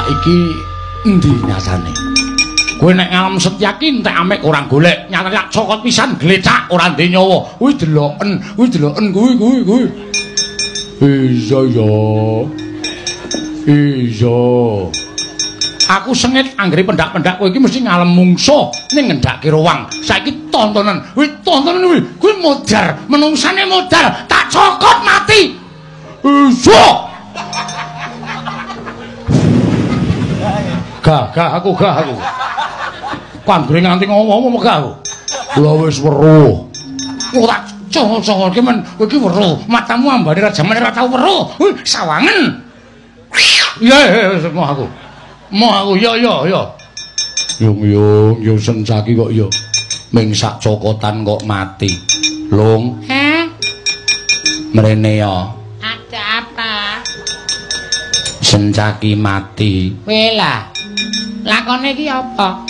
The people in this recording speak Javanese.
Saiki endi nyatane? Kowe nek ngalem Setyaki entek amek ora golek, nyatak cokot pisan glecak ora ndek nyawa. Kuwi deloken kuwi. Iya ya. Iya. Aku sengit anggere pendak-pendak kowe iki mesti ngalem mungsuh ning ngendhake ruang. Saiki tontonan. Tontonan kuwi modar, menungsane modar, tak cokot mati. Iya. Gak aku. Kanggre nganti ngomong gak aku. Lah wis weruh. Ora cocok iki men kowe iki weruh. Matamu ambane ra jamane ra tau weruh. Sawangen. Ya mau aku. Ya. Yung Setyaki kok ya. Ming sak cokotan kok mati. Lung. Mrene ya. Ada apa? Setyaki mati. Wela. Lakone iki apa?